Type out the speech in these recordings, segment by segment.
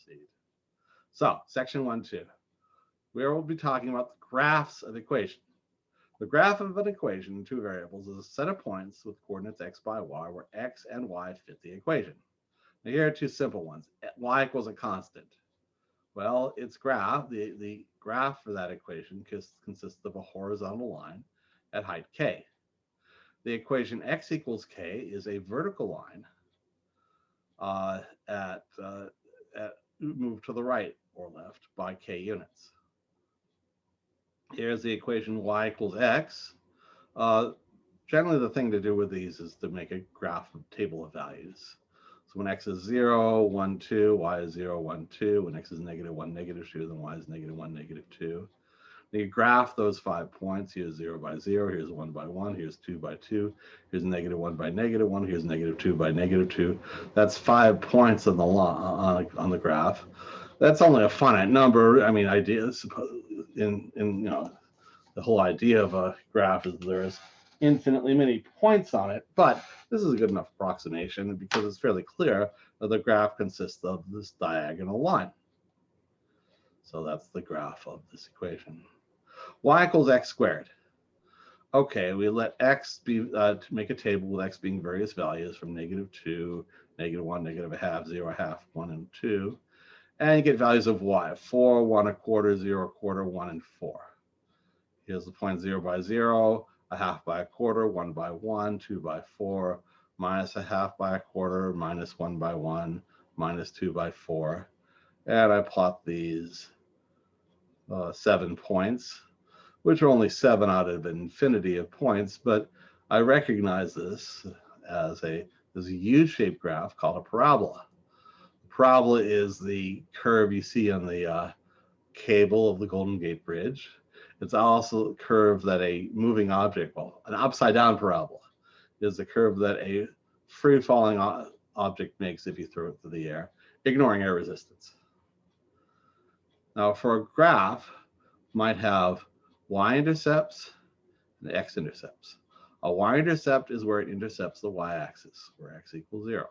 proceed. So, section 1-2. We will be talking about the graphs of the equation. The graph of an equation in two variables is a set of points with coordinates x by y, where x and y fit the equation. Now, here are two simple ones. Y equals a constant. Well, its graph, the graph for that equation consists of a horizontal line at height k. The equation x equals k is a vertical line at moved to the right or left by k units. Here's the equation y equals x. Generally, the thing to do with these is to make a graph of table of values. So when x is 0, 1, 2, y is 0, 1, 2. When x is negative 1, negative 2, then y is negative 1, negative 2. You graph those 5 points. Here's 0 by 0, here's 1 by 1, here's 2 by 2, here's negative 1 by negative 1, here's negative 2 by negative 2. That's 5 points on the on the graph. That's only a finite number. I mean, ideas in the whole idea of a graph is there's infinitely many points on it, but this is a good enough approximation because it's fairly clear that the graph consists of this diagonal line. So that's the graph of this equation. Y equals x squared. Okay, we let x be, to make a table with x being various values from negative 2, negative 1, negative a half, 0, a half, 1, and 2. And you get values of y, 4, 1, a quarter, 0, a quarter, 1, and 4. Here's the point 0 by 0, a half by a quarter, 1 by 1, 2 by 4, minus a half by a quarter, minus 1 by 1, minus 2 by 4. And I plot these 7 points, which are only 7 out of an infinity of points, but I recognize this as a U-shaped graph called a parabola. A parabola is the curve you see on the cable of the Golden Gate Bridge. It's also a curve that a moving object, well, an upside down parabola, is the curve that a free falling object makes if you throw it through the air, ignoring air resistance. Now, for a graph, might have y-intercepts and x-intercepts. A y-intercept is where it intercepts the y-axis, where x equals 0.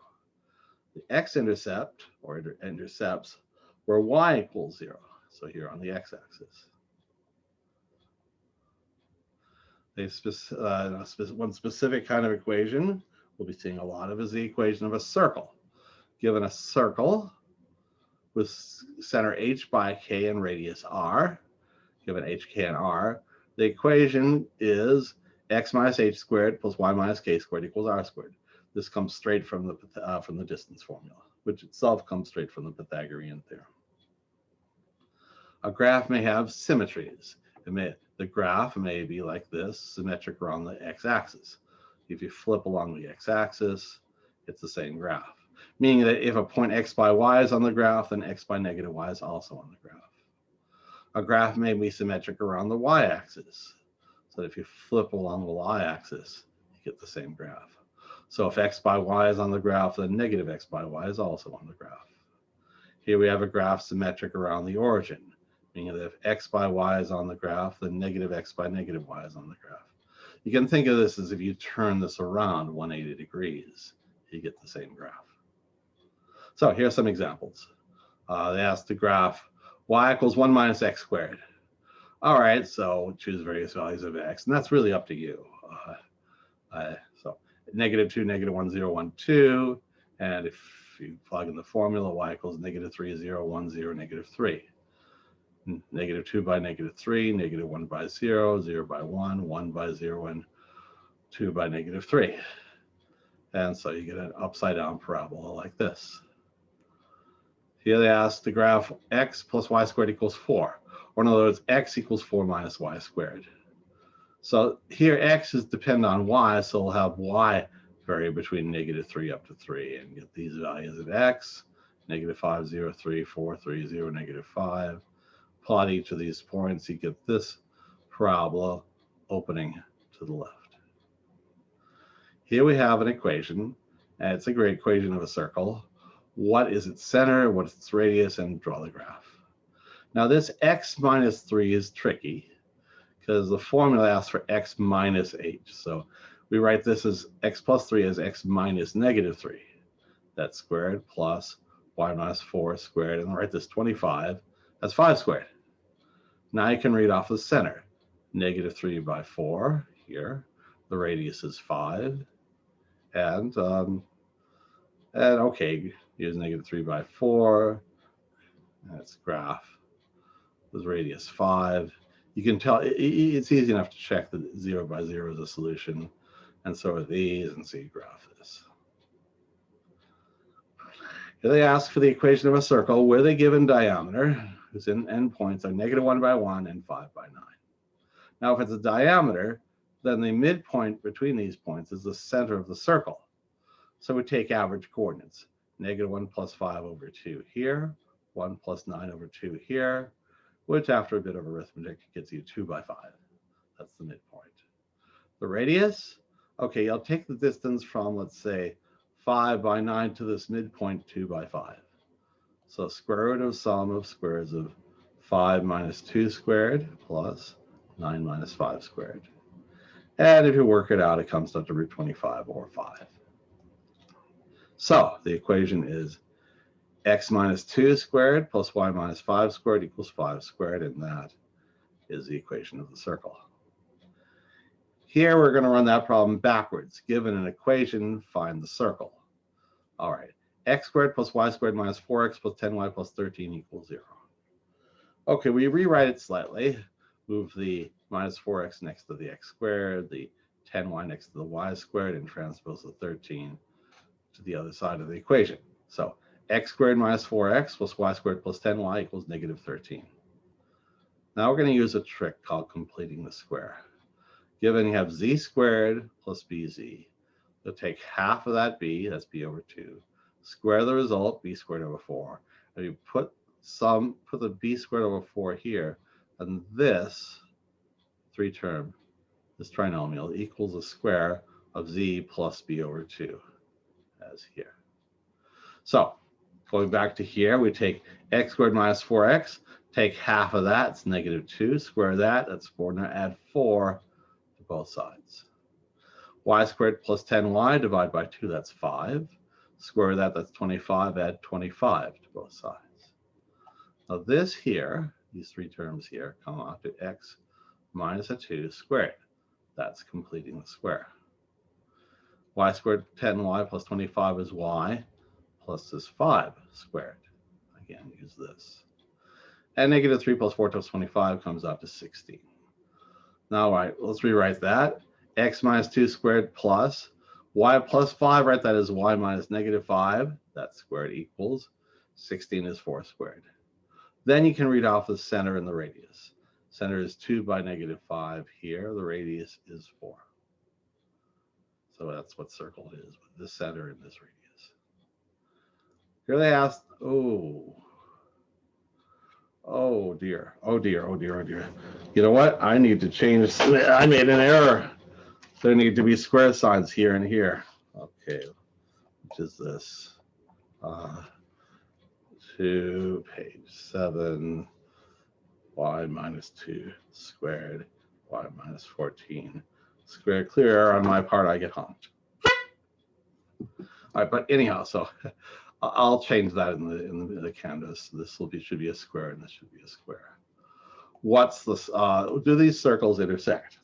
The x-intercept, or intercepts, where y equals 0, so here on the x-axis. One specific kind of equation we'll be seeing a lot of is the equation of a circle. Given a circle with center h by k and radius r, given h, k, and r, the equation is x minus h squared plus y minus k squared equals r squared. This comes straight from the distance formula, which itself comes straight from the Pythagorean theorem. A graph may have symmetries. The graph may be like this, symmetric around the x-axis. If you flip along the x-axis, it's the same graph. Meaning that if a point x by y is on the graph, then x by negative y is also on the graph. A graph may be symmetric around the y-axis. So if you flip along the y-axis, you get the same graph. So if x by y is on the graph, then negative x by y is also on the graph. Here we have a graph symmetric around the origin, meaning that if x by y is on the graph, then negative x by negative y is on the graph. You can think of this as if you turn this around 180 degrees, you get the same graph. So here's some examples. They asked the graph y equals 1 minus x squared. All right, so choose various values of x, and that's really up to you. So negative 2, negative 1, 0, 1, 2. And if you plug in the formula, y equals negative 3, 0, 1, 0, negative 3. Negative 2 by negative 3, negative 1 by 0, 0 by 1, 1 by 0, and 2 by negative 3. And so you get an upside down parabola like this. Here they ask the graph x plus y squared equals 4. Or in other words, x equals 4 minus y squared. So here x is dependent on y, so we'll have y vary between negative 3 up to 3 and get these values of x, negative 5, 0, 3, 4, 3, 0, negative 5. Plot each of these points, you get this parabola opening to the left. Here we have an equation, and it's a great equation of a circle. What is its center, what is its radius, and draw the graph. Now this x minus 3 is tricky because the formula asks for x minus h. So we write this as x plus 3 as x minus negative 3. That's squared plus y minus 4 squared, and write this 25 as 5 squared. Now you can read off the center. Negative 3 by 4 here. The radius is 5. And okay, here's negative 3 by 4. That's graph. This radius 5. You can tell it's easy enough to check that 0 by 0 is a solution. And so are these, and so you graph this. Here they ask for the equation of a circle where they given diameter, whose endpoints are negative 1 by 1 and 5 by 9. Now, if it's a diameter, then the midpoint between these points is the center of the circle. So we take average coordinates. Negative 1 plus 5 over 2 here, 1 plus 9 over 2 here, which after a bit of arithmetic gets you 2 by 5. That's the midpoint. The radius, okay, I'll take the distance from, let's say, 5 by 9 to this midpoint, 2 by 5. So square root of sum of squares of 5 minus 2 squared plus 9 minus 5 squared. And if you work it out, it comes out to root 25 or 5. So the equation is x minus 2 squared plus y minus 5 squared equals 5 squared, and that is the equation of the circle. Here we're going to run that problem backwards. Given an equation, find the circle. All right, x squared plus y squared minus 4x plus 10y plus 13 equals 0. Okay, we rewrite it slightly. Move the minus 4x next to the x squared, the 10y next to the y squared, and transpose the 13 to the other side of the equation. So x squared minus 4x plus y squared plus 10y equals negative 13. Now we're going to use a trick called completing the square. Given you have z squared plus bz, you'll take half of that b, that's b over 2, square the result, b squared over 4, and you put the b squared over 4 here, and this this trinomial equals the square of z plus b over 2, as here. So going back to here, we take x squared minus 4x, take half of that, it's negative 2, square that, that's 4, now add 4 to both sides. Y squared plus 10y, divide by 2, that's 5. Square that, that's 25, add 25 to both sides. Now this here, these three terms here, come out to x minus a 2 squared. That's completing the square. Y squared 10y plus 25 is y plus this 5 squared. Again, use this. And negative 3 plus 4 times 25 comes out to 16. Now, all right, let's rewrite that. X minus 2 squared plus y plus 5, right? That is y minus negative 5. That squared equals 16 is 4 squared. Then you can read off the center and the radius. Center is 2 by negative 5 here. The radius is 4. So that's what circle it is, with this center and this radius. Here they asked, oh dear. You know what? I need to change. I made an error. There need to be square signs here and here. Okay, which is this? To page 7, y minus 2 squared, y minus 14 squared. Clear error on my part, I get honked. All right, but anyhow, so I'll change that in the canvas. This should be a square, and this should be a square. What's this? Do these circles intersect?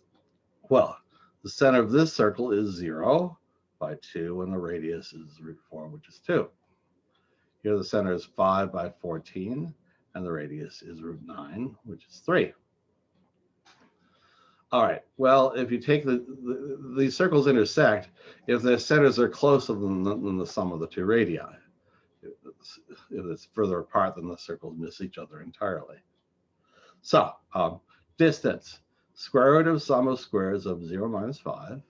Well, the center of this circle is 0 by 2, and the radius is root 4, which is 2. Here the center is 5 by 14, and the radius is root 9, which is 3. All right, well, if you take these circles intersect, if the centers are closer than the sum of the two radii. If it's further apart, then the circles miss each other entirely. So distance, square root of sum of squares of 0 minus 5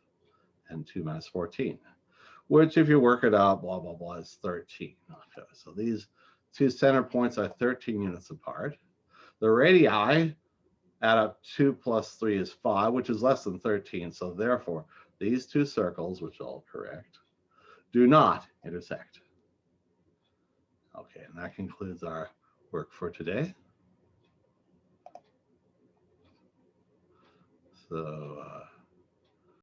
and 2 minus 14, which if you work it out, blah, blah, blah, is 13. Okay, so these two center points are 13 units apart. The radii add up 2 plus 3 is 5, which is less than 13. So therefore, these two circles, which are all correct, do not intersect. Okay, and that concludes our work for today. So